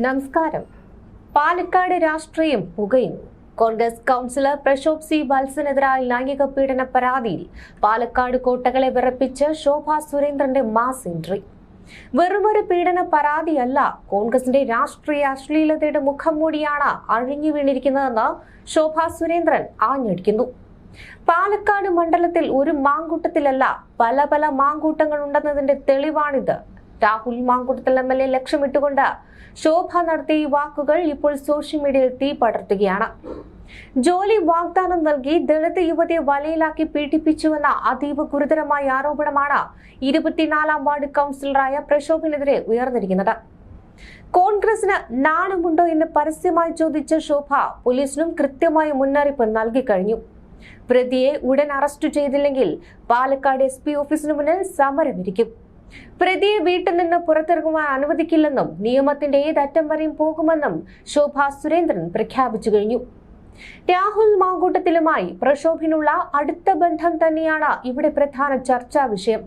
നമസ്കാരം. പാലക്കാട് രാഷ്ട്രീയം പുകയുന്നു. Congress councillor Prashobh C വത്സനെതിരായ ലൈംഗിക പീഡന പരാതിയിൽ പാലക്കാട് കോട്ടകളെ വിറപ്പിച്ച് ശോഭാ സുരേന്ദ്രന്റെ മാസ് എൻട്രി. വെറുമൊരു പീഡന പരാതിയല്ല, കോൺഗ്രസിന്റെ രാഷ്ട്രീയ അശ്ലീലതയുടെ മുഖംമൂടിയാണ് അഴിഞ്ഞു വീണിരിക്കുന്നതെന്ന് ശോഭാ സുരേന്ദ്രൻ ആഞ്ഞടിക്കുന്നു. പാലക്കാട് മണ്ഡലത്തിൽ ഒരു മാങ്കൂട്ടത്തിലല്ല, പല മാങ്കൂട്ടങ്ങൾ ഉണ്ടെന്നതിന്റെ തെളിവാണിത്. രാഹുൽ മാങ്കൂട്ടത്തിൽ MLA ലക്ഷ്യമിട്ടുകൊണ്ട് ശോഭ നടത്തിയ ഈ വാക്കുകൾ ഇപ്പോൾ സോഷ്യൽ മീഡിയയിൽ തീ പടർത്തുകയാണ്. ജോലി വാഗ്ദാനം നൽകി ദളിത് യുവതിയെ വലയിലാക്കി പീഡിപ്പിച്ചുവെന്ന അതീവ ഗുരുതരമായ ആരോപണമാണ് 24-ാം വാർഡ് കൗൺസിലറായ പ്രശോഭിനെതിരെ ഉയർന്നിരിക്കുന്നത്. കോൺഗ്രസിന് നാണമുണ്ടോ എന്ന് പരസ്യമായി ചോദിച്ച ശോഭ പോലീസിനും കൃത്യമായ മുന്നറിയിപ്പ് നൽകി കഴിഞ്ഞു. പ്രതിയെ ഉടൻ അറസ്റ്റ് ചെയ്തില്ലെങ്കിൽ പാലക്കാട് SP ഓഫീസിന് മുന്നിൽ സമരമിരിക്കും. പ്രതിയെ വീട്ടിൽ നിന്ന് പുറത്തിറങ്ങുവാൻ അനുവദിക്കില്ലെന്നും നിയമത്തിന്റെ ഏതറ്റം വരെയും പോകുമെന്നും ശോഭാ സുരേന്ദ്രൻ പ്രഖ്യാപിച്ചു കഴിഞ്ഞു. രാഹുൽ മാങ്കൂട്ടത്തിലുമായി പ്രശോഭിനുള്ള അടുത്ത ബന്ധം തന്നെയാണ് ഇവിടെ പ്രധാന ചർച്ചാ വിഷയം.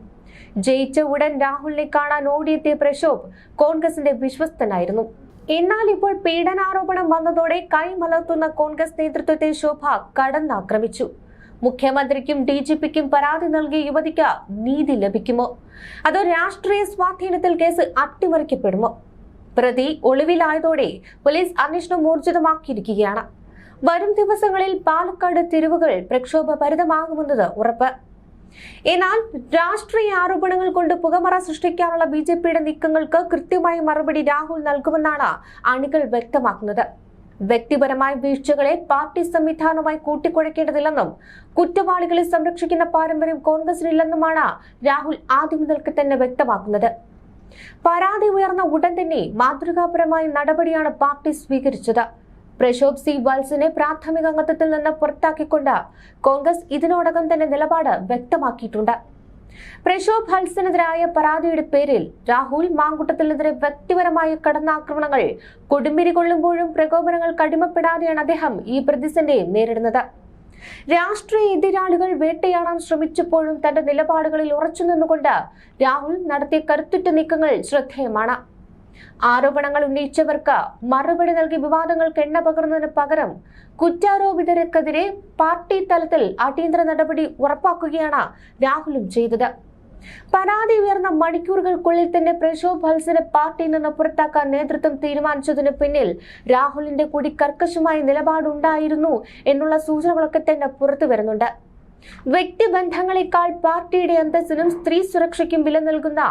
ജയിച്ച ഉടൻ രാഹുലിനെ കാണാൻ ഓടിയെത്തിയ പ്രശോഭ് കോൺഗ്രസിന്റെ വിശ്വസ്തനായിരുന്നു. എന്നാൽ ഇപ്പോൾ പീഡനാരോപണം വന്നതോടെ കൈമലർത്തുന്ന കോൺഗ്രസ് നേതൃത്വത്തെ ശോഭ കടന്നാക്രമിച്ചു. മുഖ്യമന്ത്രിക്കും DGPക്കും പരാതി നൽകിയ യുവതിക്ക് നീതി ലഭിക്കുമോ, അതോ രാഷ്ട്രീയ സ്വാധീനത്തിൽ കേസ് അട്ടിമറിക്കപ്പെടുമോ? പ്രതി ഒളിവിലായതോടെ പോലീസ് അന്വേഷണം ഊർജിതമാക്കിയിരിക്കുകയാണ്. വരും ദിവസങ്ങളിൽ പാലക്കാട് തെരുവുകൾ പ്രക്ഷോഭഭരിതമാകുമെന്നത് ഉറപ്പ്. എന്നാൽ രാഷ്ട്രീയ ആരോപണങ്ങൾ കൊണ്ട് പുകമറ സൃഷ്ടിക്കാനുള്ള BJPയുടെ നീക്കങ്ങൾക്ക് കൃത്യമായ മറുപടി രാഹുൽ നൽകുമെന്നാണ് അണികൾ വ്യക്തമാക്കുന്നത്. വ്യക്തിപരമായ വീഴ്ചകളെ പാർട്ടി സംവിധാനവുമായി കൂട്ടിക്കുഴയ്ക്കേണ്ടതില്ലെന്നും കുറ്റവാളികളെ സംരക്ഷിക്കുന്ന പാരമ്പര്യം കോൺഗ്രസിനില്ലെന്നുമാണ് രാഹുൽ ആദ്യം മുതൽക്ക് തന്നെ വ്യക്തമാക്കുന്നത്. പരാതി ഉയർന്ന ഉടൻ തന്നെ മാതൃകാപരമായ നടപടിയാണ് പാർട്ടി സ്വീകരിച്ചത്. പ്രശോഭ് സി വത്സനെ പ്രാഥമിക അംഗത്വത്തിൽ നിന്ന് പുറത്താക്കിക്കൊണ്ട് കോൺഗ്രസ് ഇതിനോടകം തന്നെ നിലപാട് വ്യക്തമാക്കിയിട്ടുണ്ട്. പ്രശോഭ് വത്സനെതിരായ പരാതിയുടെ പേരിൽ രാഹുൽ മാങ്കൂട്ടത്തിനെതിരെ വ്യക്തിപരമായ കടന്നാക്രമണങ്ങൾ കൊടുമ്പിരി കൊള്ളുമ്പോഴും പ്രകോപനങ്ങൾക്ക് അടിമപ്പെടാതെയാണ് അദ്ദേഹം ഈ പ്രതിസന്ധി നേരിടുന്നത്. രാഷ്ട്രീയ എതിരാളികൾ വേട്ടയാടാൻ ശ്രമിച്ചപ്പോഴും തന്റെ നിലപാടുകളിൽ ഉറച്ചു നിന്നുകൊണ്ട് രാഹുൽ നടത്തിയ കരുത്തുറ്റ നീക്കങ്ങൾ ശ്രദ്ധേയമാണ്. ആരോപണങ്ങൾ ഉന്നയിച്ചവർക്ക് മറുപടി നൽകി വിവാദങ്ങൾക്ക് എണ്ണ പകർന്നതിന് പകരം കുറ്റാരോപിതർക്കെതിരെ പാർട്ടി തലത്തിൽ അടിയന്തര നടപടി ഉറപ്പാക്കുകയാണ് രാഹുലും ചെയ്തത്. പരാതി ഉയർന്ന മണിക്കൂറുകൾക്കുള്ളിൽ തന്നെ പ്രശോഭ് വത്സനെ പാർട്ടിയിൽ നിന്ന് പുറത്താക്കാൻ നേതൃത്വം തീരുമാനിച്ചതിന് പിന്നിൽ രാഹുലിന്റെ കൂടി കർക്കശമായ നിലപാടുണ്ടായിരുന്നു എന്നുള്ള സൂചനകളൊക്കെ തന്നെ പുറത്തു വരുന്നുണ്ട്. വ്യക്തിബന്ധങ്ങളെക്കാൾ പാർട്ടിയുടെ അന്തസ്സിനും സ്ത്രീ സുരക്ഷയ്ക്കും വില നൽകുന്ന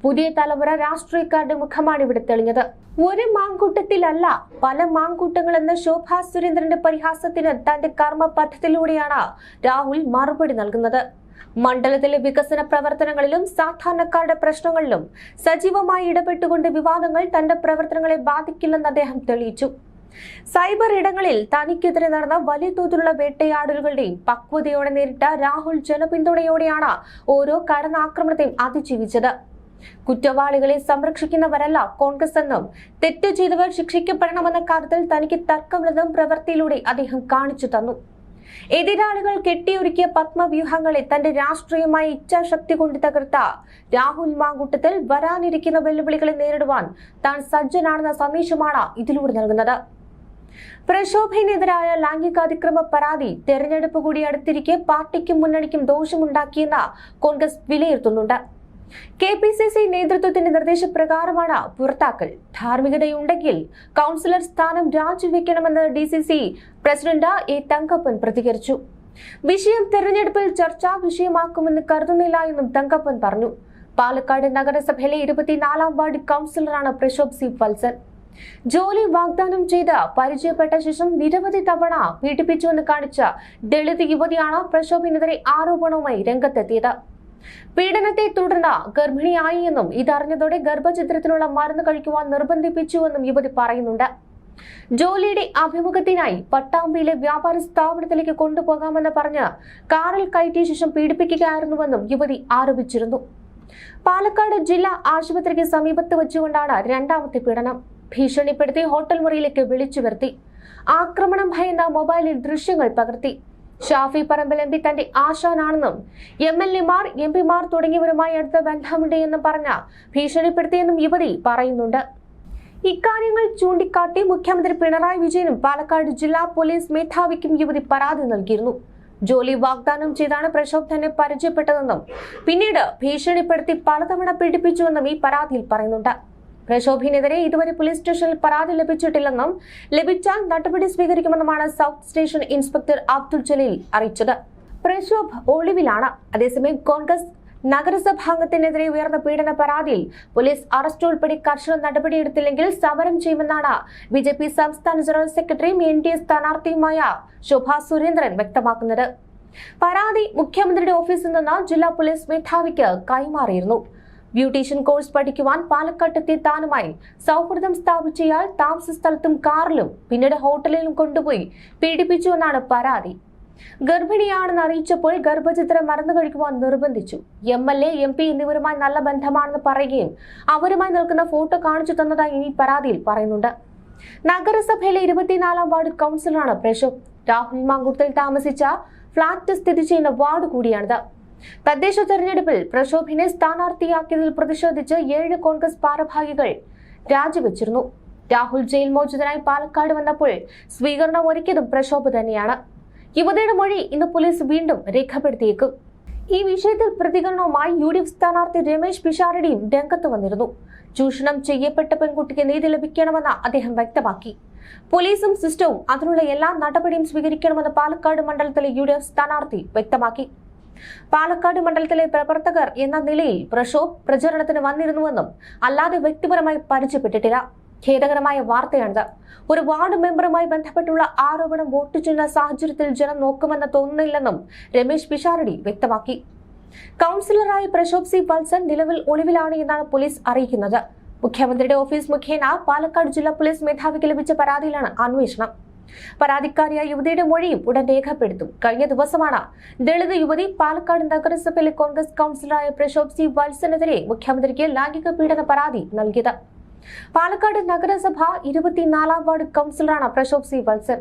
പുതിയ തലമുറ രാഷ്ട്രീയക്കാരുടെ മുഖമാണ് ഇവിടെ തെളിഞ്ഞത്. ഒരു മാങ്കൂട്ടത്തിലല്ല, പല മാങ്കൂട്ടങ്ങൾ എന്ന ശോഭാ സുരേന്ദ്രന്റെ പരിഹാസത്തിന് തന്റെ കർമ്മ പദ്ധതിയിലൂടെയാണ് രാഹുൽ മറുപടി നൽകുന്നത്. മണ്ഡലത്തിലെ വികസന പ്രവർത്തനങ്ങളിലും സാധാരണക്കാരുടെ പ്രശ്നങ്ങളിലും സജീവമായി ഇടപെട്ടുകൊണ്ട് വിവാദങ്ങൾ തന്റെ പ്രവർത്തനങ്ങളെ ബാധിക്കില്ലെന്ന് അദ്ദേഹം തെളിയിച്ചു. സൈബർ ഇടങ്ങളിൽ തനിക്കെതിരെ നടന്ന വലിയ തോതിലുള്ള വേട്ടയാടലുകളുടെയും പക്വതയോടെ നേരിട്ട രാഹുൽ ജനപിന്തുണയോടെയാണ് ഓരോ കടന്നാക്രമണത്തെയും അതിജീവിച്ചത്. കുറ്റവാളികളെ സംരക്ഷിക്കുന്നവരല്ല കോൺഗ്രസ് എന്നും തെറ്റ് ചെയ്തവർ ശിക്ഷിക്കപ്പെടണമെന്ന കാര്യത്തിൽ തനിക്ക് തർക്കമില്ലെന്നും പ്രവൃത്തിയിലൂടെ അദ്ദേഹം കാണിച്ചു തന്നു. എതിരാളികൾ കെട്ടിയൊരുക്കിയ പത്മവ്യൂഹങ്ങളെ തന്റെ രാഷ്ട്രീയമായ ഇച്ഛാശക്തി കൊണ്ട് തകർത്ത രാഹുൽ മാങ്കൂട്ടത്തിൽ വരാനിരിക്കുന്ന വെല്ലുവിളികളെ നേരിടുവാൻ താൻ സജ്ജനാണെന്ന സന്ദേശമാണ് ഇതിലൂടെ നൽകുന്നത്. പ്രശോഭനെതിരായ ലൈംഗികാതിക്രമ പരാതി തെരഞ്ഞെടുപ്പ് കൂടി അടുത്തിരിക്കെ പാർട്ടിക്കും മുന്നണിക്കും ദോഷമുണ്ടാക്കിയെന്ന് കോൺഗ്രസ് വിലയിരുത്തുന്നുണ്ട്. KPCC നേതൃത്വത്തിന്റെ നിർദ്ദേശപ്രകാരമാണ് പുറത്താക്കൽ. ധാർമ്മികതയുണ്ടെങ്കിൽ കൗൺസിലർ സ്ഥാനം രാജിവെക്കണമെന്ന് DCC പ്രസിഡന്റ് A. തങ്കപ്പൻ പ്രതികരിച്ചു. വിഷയം തെരഞ്ഞെടുപ്പിൽ ചർച്ചാ വിഷയമാക്കുമെന്ന് കരുതുന്നില്ല എന്നും തങ്കപ്പൻ പറഞ്ഞു. പാലക്കാട് നഗരസഭയിലെ 24-ാം വാർഡ് കൗൺസിലറാണ് പ്രശോഭ് സി വത്സൻ. ജോലി വാഗ്ദാനം ചെയ്ത് പരിചയപ്പെട്ട ശേഷം നിരവധി തവണ പീഡിപ്പിച്ചുവെന്ന് കാണിച്ച ദളിത് യുവതിയാണ് പ്രശോഭിനെതിരെ ആരോപണവുമായി രംഗത്തെത്തിയത്. പീഡനത്തെ തുടർന്ന് ഗർഭിണിയായി എന്നും ഇതറിഞ്ഞതോടെ ഗർഭചിത്രത്തിനുള്ള മരുന്ന് കഴിക്കുവാൻ നിർബന്ധിപ്പിച്ചുവെന്നും യുവതി പറയുന്നുണ്ട്. ജോലിയുടെ അഭിമുഖത്തിനായി പട്ടാമ്പിയിലെ വ്യാപാര സ്ഥാപനത്തിലേക്ക് കൊണ്ടുപോകാമെന്ന് പറഞ്ഞ് കാറിൽ കയറ്റിയ ശേഷം പീഡിപ്പിക്കുകയായിരുന്നുവെന്നും യുവതി ആരോപിച്ചിരുന്നു. പാലക്കാട് ജില്ലാ ആശുപത്രിക്ക് സമീപത്ത് വെച്ചുകൊണ്ടാണ് രണ്ടാമത്തെ പീഡനം. ഭീഷണിപ്പെടുത്തി ഹോട്ടൽ മുറിയിലേക്ക് വിളിച്ചു വരുത്തി. ആക്രമണം ഭയന്ന മൊബൈലിൽ ദൃശ്യങ്ങൾ പകർത്തി. ഷാഫി പറമ്പിൽ MP തന്റെ ആശാനാണെന്നും MLAമാർ MP മാർ തുടങ്ങിയവരുമായി അടുത്ത ബന്ധമുണ്ട് എന്നും പറഞ്ഞ ഭീഷണിപ്പെടുത്തിയെന്നും യുവതി പറയുന്നുണ്ട്. ഇക്കാര്യങ്ങൾ ചൂണ്ടിക്കാട്ടി മുഖ്യമന്ത്രി പിണറായി വിജയനും പാലക്കാട് ജില്ലാ പോലീസ് മേധാവിക്കും യുവതി പരാതി നൽകിയിരുന്നു. ജോലി വാഗ്ദാനം ചെയ്താണ് പ്രശോഭ് തന്നെ പരിചയപ്പെട്ടതെന്നും പിന്നീട് ഭീഷണിപ്പെടുത്തി പലതവണ പീഡിപ്പിച്ചുവെന്നും ഈ പരാതിയിൽ പറയുന്നുണ്ട്. പ്രശോഭിനെതിരെ ഇതുവരെ പോലീസ് സ്റ്റേഷനിൽ പരാതി ലഭിച്ചിട്ടില്ലെന്നും ലഭിച്ചാൽ നടപടി സ്വീകരിക്കുമെന്നുമാണ് south station inspector Abdul Jaleel അറിയിച്ചത്. പ്രശോഭ് ഒളിവിലാണ്. അതേസമയം കോൺഗ്രസ് നഗരസഭാംഗത്തിനെതിരെ ഉയർന്ന പീഡന പരാതിയിൽ പോലീസ് അറസ്റ്റ് ഉൾപ്പെടെ കർശന നടപടിയെടുത്തില്ലെങ്കിൽ സമരം ചെയ്യുമെന്നാണ് ബിജെപി സംസ്ഥാന ജനറൽ സെക്രട്ടറിയും NDA സ്ഥാനാർത്ഥിയുമായ ശോഭാ സുരേന്ദ്രൻ വ്യക്തമാക്കുന്നത്. പരാതി മുഖ്യമന്ത്രിയുടെ ഓഫീസിൽ നിന്ന് ജില്ലാ പോലീസ് മേധാവിക്ക് കൈമാറിയിരുന്നു. ബ്യൂട്ടീഷ്യൻ കോഴ്സ് പഠിക്കുവാൻ പാലക്കാട്ടെത്തിയ താനുമായി സൗഹൃദം സ്ഥാപിച്ചയാൾ താമസ സ്ഥലത്തും കാറിലും പിന്നീട് ഹോട്ടലിലും കൊണ്ടുപോയി പീഡിപ്പിച്ചുവെന്നാണ് പരാതി. ഗർഭിണിയാണെന്ന് അറിയിച്ചപ്പോൾ ഗർഭചിത്രം മറന്നു കഴിക്കുവാൻ നിർബന്ധിച്ചു. MLA, MP എന്നിവരുമായി നല്ല ബന്ധമാണെന്ന് പറയുകയും അവരുമായി നിൽക്കുന്ന ഫോട്ടോ കാണിച്ചു തന്നതായി ഈ പരാതിയിൽ പറയുന്നുണ്ട്. നഗരസഭയിലെ 24-ാം വാർഡ് കൗൺസിലറാണ് പ്രശോഭ്. രാഹുൽ മാങ്കൂട്ടത്തിൽ താമസിച്ച ഫ്ളാറ്റ് സ്ഥിതി ചെയ്യുന്ന വാർഡ് കൂടിയാണിത്. തദ്ദേശ തെരഞ്ഞെടുപ്പിൽ പ്രശോഭിനെ സ്ഥാനാർത്ഥിയാക്കിയതിൽ പ്രതിഷേധിച്ച് 7 കോൺഗ്രസ് ഭാരവാഹികൾ രാജിവെച്ചിരുന്നു. രാഹുൽ ജയിൽ മോചിതനായി പാലക്കാട് വന്നപ്പോൾ സ്വീകരണം ഒരുക്കിയതും പ്രശോഭ് തന്നെയാണ്. യുവതിയുടെ മൊഴി ഇന്ന് പോലീസ് വീണ്ടും രേഖപ്പെടുത്തിയേക്കും. ഈ വിഷയത്തിൽ പ്രതികരണവുമായി UDF സ്ഥാനാർത്ഥി രമേശ് പിഷാരടിയും രംഗത്ത് വന്നിരുന്നു. ചൂഷണം ചെയ്യപ്പെട്ട പെൺകുട്ടിക്ക് നീതി ലഭിക്കണമെന്ന് അദ്ദേഹം വ്യക്തമാക്കി. പോലീസും സിസ്റ്റവും അതിനുള്ള എല്ലാ നടപടിയും സ്വീകരിക്കണമെന്ന് പാലക്കാട് മണ്ഡലത്തിലെ UDF സ്ഥാനാർത്ഥി വ്യക്തമാക്കി. പാലക്കാട് മണ്ഡലത്തിലെ പ്രവർത്തകർ എന്ന നിലയിൽ പ്രശോഭ് പ്രചരണത്തിന് വന്നിരുന്നുവെന്നും അല്ലാതെ വ്യക്തിപരമായി പരിചയപ്പെട്ടിട്ടില്ല. ഖേദകരമായ വാർത്തയാണിത്. ഒരു വാർഡ് മെമ്പറുമായി ബന്ധപ്പെട്ടുള്ള ആരോപണം വോട്ട് ചെയ്യുന്ന സാഹചര്യത്തിൽ ജനം നോക്കുമെന്ന് തോന്നുന്നില്ലെന്നും രമേശ് പിഷാരടി വ്യക്തമാക്കി. കൗൺസിലറായ പ്രശോഭ് C. വത്സൻ നിലവിൽ ഒളിവിലാണ് എന്നാണ് പോലീസ് അറിയിക്കുന്നത്. മുഖ്യമന്ത്രിയുടെ ഓഫീസ് മുഖേന പാലക്കാട് ജില്ലാ പോലീസ് മേധാവിക്ക് ലഭിച്ച പരാതിയിലാണ് അന്വേഷണം. പരാതിക്കാരിയായ യുവതിയുടെ മൊഴിയും ഉടൻ രേഖപ്പെടുത്തും. കഴിഞ്ഞ ദിവസമാണ് ദളിത് യുവതി പാലക്കാട് നഗരസഭയിലെ കോൺഗ്രസ് കൗൺസിലറായ പ്രശോഭ് C. വത്സനെതിരെ മുഖ്യമന്ത്രിക്ക് ലൈംഗിക പീഡന പരാതി നൽകിയത്. പാലക്കാട് നഗരസഭ 24-ാം വാർഡ് കൗൺസിലറാണ് പ്രശോഭ് C. വത്സൻ.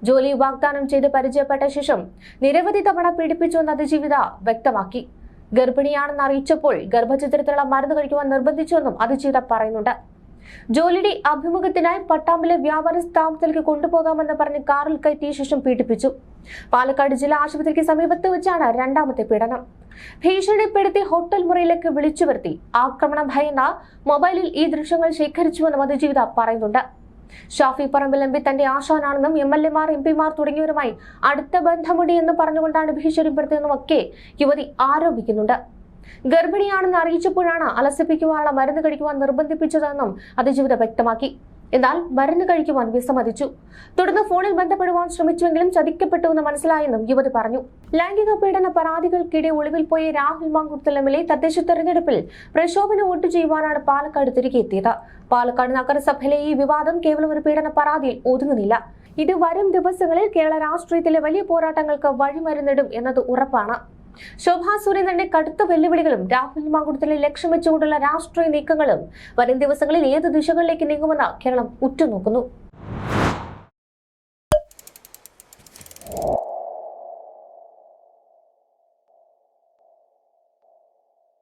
ജോലി വാഗ്ദാനം ചെയ്ത് പരിചയപ്പെട്ട ശേഷം നിരവധി തവണ പീഡിപ്പിച്ചുവെന്ന് അതിജീവിത വ്യക്തമാക്കി. ഗർഭിണിയാണെന്ന് അറിയിച്ചപ്പോൾ ഗർഭചിത്രത്തിലുള്ള മരുന്ന് കഴിക്കുവാൻ നിർബന്ധിച്ചുവെന്നും അതിജീവിത പറയുന്നുണ്ട്. ജോലിയുടെ അഭിമുഖത്തിനായി പട്ടാമ്പിലെ വ്യാപാര സ്ഥാപനത്തിലേക്ക് കൊണ്ടുപോകാമെന്ന് പറഞ്ഞ് കാറിൽ കയറ്റിയ ശേഷം പീഡിപ്പിച്ചു. പാലക്കാട് ജില്ലാ ആശുപത്രിക്ക് സമീപത്ത് വെച്ചാണ് രണ്ടാമത്തെ പീഡനം. ഭീഷണിപ്പെടുത്തി ഹോട്ടൽ മുറിയിലേക്ക് വിളിച്ചു വരുത്തി ആക്രമണം ഭയന്ന മൊബൈലിൽ ഈ ദൃശ്യങ്ങൾ ശേഖരിച്ചുവെന്നും അതിജീവിത പറയുന്നുണ്ട്. ഷാഫി പറമ്പിൽ MP തന്റെ ആശാനാണെന്നും MLA-മാർ MP-മാർ തുടങ്ങിയവരുമായി അടുത്ത ബന്ധമുണ്ട് എന്ന് പറഞ്ഞുകൊണ്ടാണ് ഭീഷണിപ്പെടുത്തിയെന്നും ഒക്കെ യുവതി ആരോപിക്കുന്നുണ്ട്. ഗർഭിണിയാണെന്ന് അറിയിച്ചപ്പോഴാണ് അലസിപ്പിക്കുവാനുള്ള മരുന്ന് കഴിക്കുവാൻ നിർബന്ധിപ്പിച്ചതെന്നും അതിജീവിത വ്യക്തമാക്കി. എന്നാൽ മരുന്ന് കഴിക്കുവാൻ വിസമ്മതിച്ചു. തുടർന്ന് ഫോണിൽ ബന്ധപ്പെടുവാൻ ശ്രമിച്ചുവെങ്കിലും ചതിക്കപ്പെട്ടുവെന്ന് മനസ്സിലായെന്നും യുവതി പറഞ്ഞു. ലൈംഗിക പീഡന പരാതികൾക്കിടെ ഒളിവിൽ പോയ രാഹുൽ മാങ്കൂട്ടത്തിൽ MLA തദ്ദേശ തെരഞ്ഞെടുപ്പിൽ പ്രശോഭന് വോട്ട് ചെയ്യുവാനാണ് പാലക്കാട് തിരികെ എത്തിയത്. പാലക്കാട് നഗരസഭയിലെ ഈ വിവാദം കേവലം ഒരു പീഡന പരാതിയിൽ ഒതുങ്ങുന്നില്ല. ഇത് വരും ദിവസങ്ങളിൽ കേരള രാഷ്ട്രീയത്തിലെ വലിയ പോരാട്ടങ്ങൾക്ക് വഴിമരുന്നിടും എന്നത് ഉറപ്പാണ്. ശോഭാ സുരേന്ദ്രന്റെ കടുത്ത വെല്ലുവിളികളും രാഹുൽ മാങ്കൂട്ടത്തിലെ ലക്ഷ്യം വെച്ചുകൊണ്ടുള്ള രാഷ്ട്രീയ നീക്കങ്ങളും വരും ദിവസങ്ങളിൽ ഏത് ദിശകളിലേക്ക് നീങ്ങുമെന്ന് കേരളം ഉറ്റുനോക്കുന്നു.